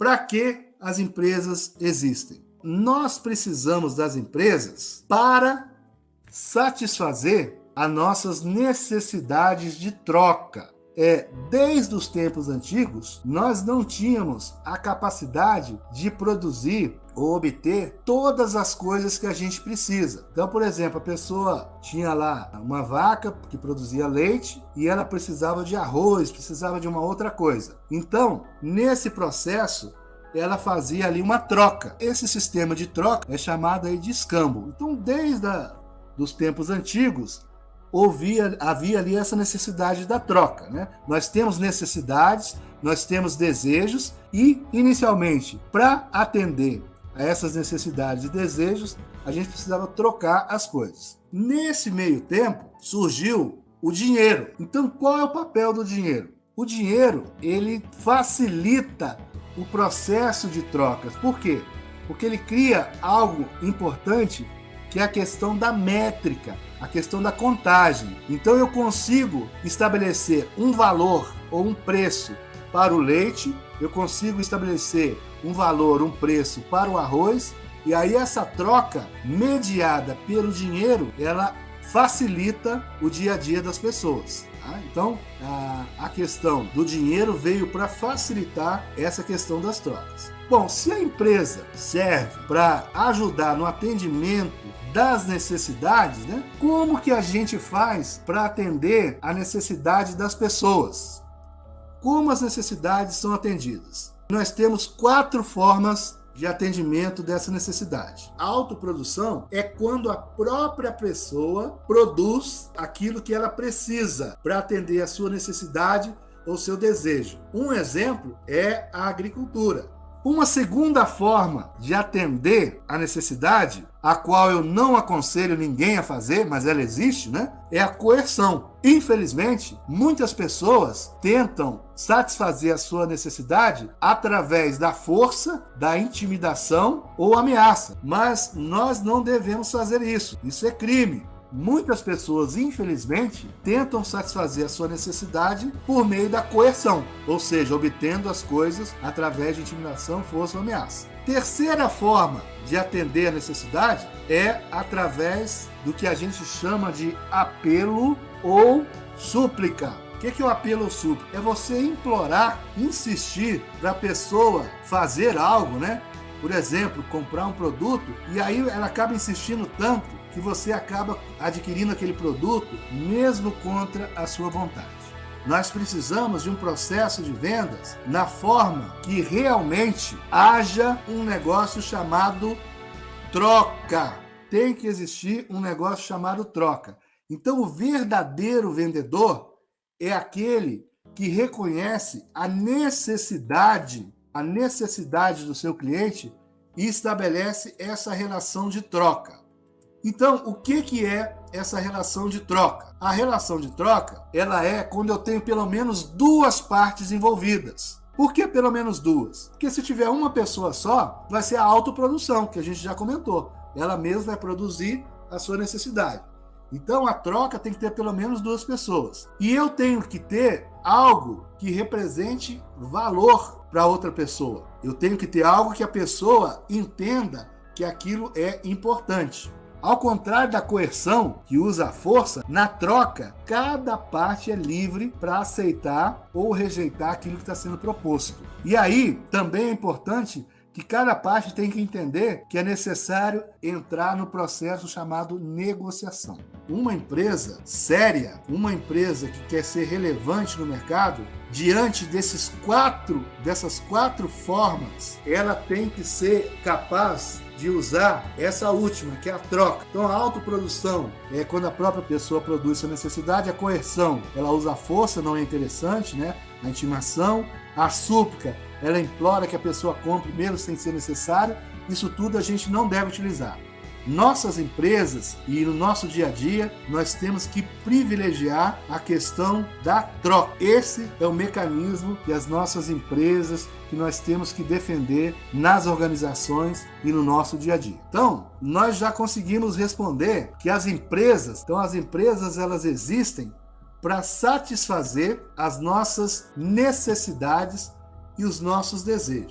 Para que as empresas existem? Nós precisamos das empresas para satisfazer as nossas necessidades de troca. Desde os tempos antigos, nós não tínhamos a capacidade de produzir ou obter todas as coisas que a gente precisa. Então, por exemplo, a pessoa tinha lá uma vaca que produzia leite e ela precisava de arroz, precisava de uma outra coisa. Então, nesse processo, ela fazia ali uma troca. Esse sistema de troca é chamado aí de escambo. Então, desde os tempos antigos, havia ali essa necessidade da troca, né? Nós temos necessidades, nós temos desejos e, inicialmente, para atender a essas necessidades e desejos, a gente precisava trocar as coisas. Nesse meio tempo, surgiu o dinheiro. Então, qual é o papel do dinheiro? O dinheiro, ele facilita o processo de trocas. Por quê? Porque ele cria algo importante, que é a questão da métrica, a questão da contagem. Então eu consigo estabelecer um valor ou um preço para o leite, eu consigo estabelecer um valor, um preço para o arroz, e aí essa troca mediada pelo dinheiro, ela facilita o dia a dia das pessoas. Então, a questão do dinheiro veio para facilitar essa questão das trocas. Bom, se a empresa serve para ajudar no atendimento das necessidades, né? Como que a gente faz para atender a necessidade das pessoas? Como as necessidades são atendidas? Nós temos 4 formas de atendimento dessa necessidade. A autoprodução é quando a própria pessoa produz aquilo que ela precisa para atender a sua necessidade ou seu desejo. Um exemplo é a agricultura. Uma segunda forma de atender a necessidade, a qual eu não aconselho ninguém a fazer, mas ela existe, né? É a coerção. Infelizmente, muitas pessoas tentam satisfazer a sua necessidade através da força, da intimidação ou ameaça. Mas nós não devemos fazer isso. Isso é crime. Muitas pessoas, infelizmente, tentam satisfazer a sua necessidade por meio da coerção, ou seja, obtendo as coisas através de intimidação, força ou ameaça. Terceira forma de atender a necessidade é através do que a gente chama de apelo ou súplica. O que é o apelo ou súplica? É você implorar, insistir para a pessoa fazer algo, né? Por exemplo, comprar um produto, e aí ela acaba insistindo tanto que você acaba adquirindo aquele produto mesmo contra a sua vontade. Nós precisamos de um processo de vendas na forma que realmente haja um negócio chamado troca. Tem que existir um negócio chamado troca. Então, o verdadeiro vendedor é aquele que reconhece a necessidade do seu cliente e estabelece essa relação de troca. Então, o que é essa relação de troca? A relação de troca, ela é quando eu tenho pelo menos 2 partes envolvidas. Por que pelo menos 2? Porque se tiver uma pessoa só, vai ser a autoprodução, que a gente já comentou. Ela mesma vai produzir a sua necessidade. Então, a troca tem que ter pelo menos 2 pessoas. E eu tenho que ter algo que represente valor para outra pessoa. Eu tenho que ter algo que a pessoa entenda que aquilo é importante. Ao contrário da coerção, que usa a força, na troca, cada parte é livre para aceitar ou rejeitar aquilo que está sendo proposto. E aí, também é importante que cada parte tem que entender que é necessário entrar no processo chamado negociação. Uma empresa séria, uma empresa que quer ser relevante no mercado, diante dessas 4 formas, ela tem que ser capaz de usar essa última, que é a troca. Então, a autoprodução é quando a própria pessoa produz sua necessidade. A coerção, ela usa a força, não é interessante, né? A intimação. A súplica, ela implora que a pessoa compre mesmo sem ser necessário. Isso tudo a gente não deve utilizar. Nossas empresas e no nosso dia a dia, nós temos que privilegiar a questão da troca. Esse é o mecanismo que as nossas empresas, que nós temos que defender nas organizações e no nosso dia a dia. Então, nós já conseguimos responder que as empresas elas existem para satisfazer as nossas necessidades e os nossos desejos.